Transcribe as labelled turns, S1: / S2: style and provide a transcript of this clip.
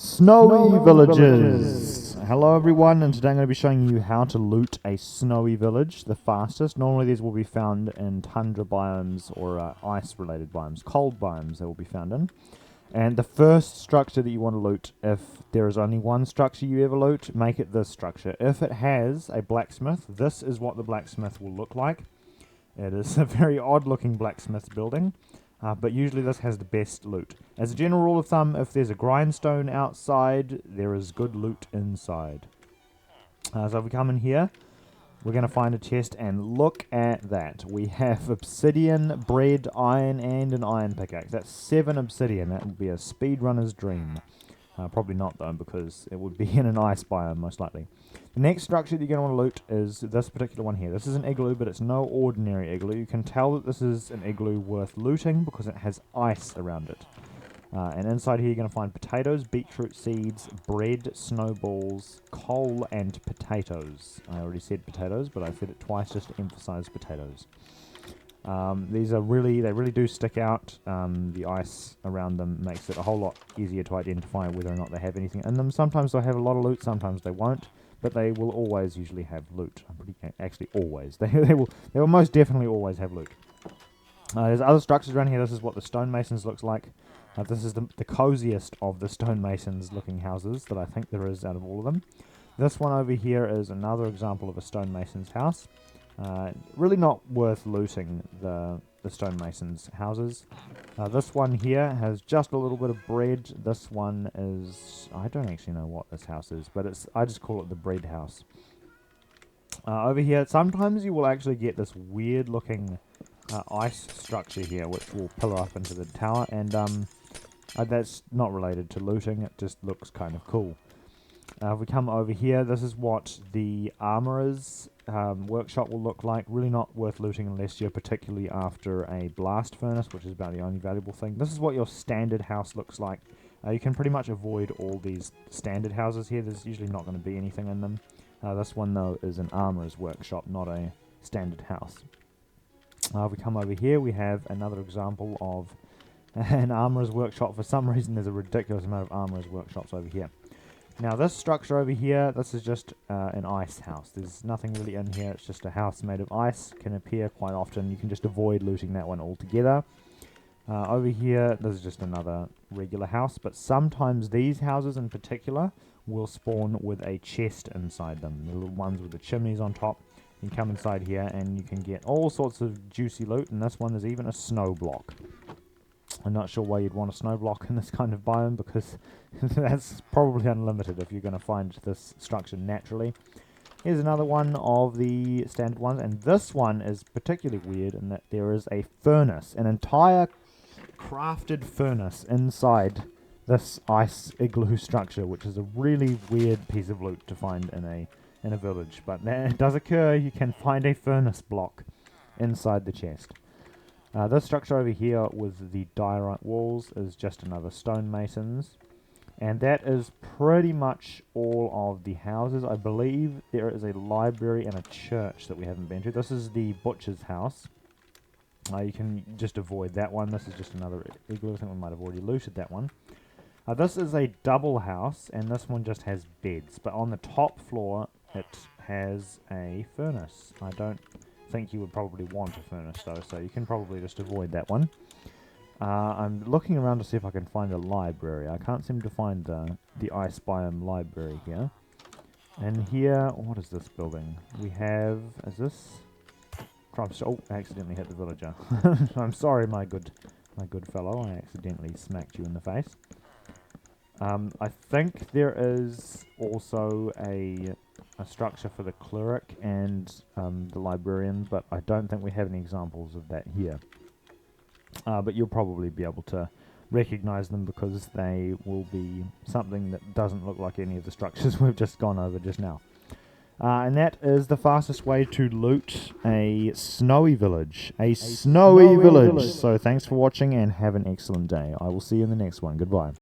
S1: Snowy villages! Hello everyone, and today I'm going to be showing you how to loot a snowy village the fastest. Normally these will be found in tundra biomes or ice-related biomes, cold biomes they will be found in. And the first structure that you want to loot, if there is only one structure you ever loot, make it this structure. If it has a blacksmith, this is what the blacksmith will look like. It is a very odd-looking blacksmith building. But usually this has the best loot. As a general rule of thumb, if there's a grindstone outside, there is good loot inside. So if we come in here, we're going to find a chest, and look at that. We have obsidian, bread, iron, and an iron pickaxe. That's 7 obsidian. That would be a speedrunner's dream. Probably not though, because it would be in an ice biome most likely. The next structure that you're going to want to loot is this particular one here. This is an igloo, but it's no ordinary igloo. You can tell that this is an igloo worth looting because it has ice around it. And inside here you're going to find potatoes, beetroot seeds, bread, snowballs, coal, and potatoes. I already said potatoes, but I said it twice just to emphasize potatoes. These are they really do stick out. The ice around them makes it a whole lot easier to identify whether or not they have anything in them. Sometimes they'll have a lot of loot, sometimes they won't, but they will always usually have loot. Actually always. They will most definitely always have loot. There's other structures around here. This is what the stonemasons looks like. This is the coziest of the stonemasons looking houses that I think there is out of all of them. This one over here is another example of a stonemason's house. Really not worth looting the stonemasons' houses. This one here has just a little bit of bread. This one is... I don't actually know what this house is, but I just call it the bread house. Over here, sometimes you will actually get this weird looking ice structure here, which will pillar up into the tower, and that's not related to looting, it just looks kind of cool. If we come over here, this is what the armorer's workshop will look like. Really not worth looting unless you're particularly after a blast furnace, which is about the only valuable thing. This is what your standard house looks like. You can pretty much avoid all these standard houses here. There's usually not going to be anything in them. This one, though, is an armorer's workshop, not a standard house. If we come over here, we have another example of an armorer's workshop. For some reason, there's a ridiculous amount of armorer's workshops over here. Now this structure over here, this is just an ice house. There's nothing really in here, it's just a house made of ice. Can appear quite often. You can just avoid looting that one altogether. Over here, this is just another regular house, but sometimes these houses in particular will spawn with a chest inside them. The little ones with the chimneys on top. You can come inside here and you can get all sorts of juicy loot, and this one there's even a snow block. I'm not sure why you'd want a snow block in this kind of biome, because that's probably unlimited if you're going to find this structure naturally. Here's another one of the standard ones, and this one is particularly weird in that there is a furnace, an entire crafted furnace inside this ice igloo structure, which is a really weird piece of loot to find in a village. But it does occur. You can find a furnace block inside the chest. This structure over here with the diorite walls is just another stonemasons, and that is pretty much all of the houses. I believe there is a library and a church that we haven't been to. This is the butcher's house. You can just avoid that one. This is just another igloo. I think we might have already looted that one. This is a double house, and this one just has beds, but on the top floor it has a furnace. I don't think you would probably want a furnace though, so you can probably just avoid that one. I'm looking around to see if I can find a library. I can't seem to find the ice biome library here. And here, what is this building? We have, is this? Oh, I accidentally hit the villager. I'm sorry, my good fellow. I accidentally smacked you in the face. I think there is also a structure for the cleric and the librarian, but I don't think we have any examples of that here. But you'll probably be able to recognize them because they will be something that doesn't look like any of the structures we've just gone over just now. And that is the fastest way to loot a snowy village. A snowy village! So thanks for watching and have an excellent day. I will see you in the next one. Goodbye.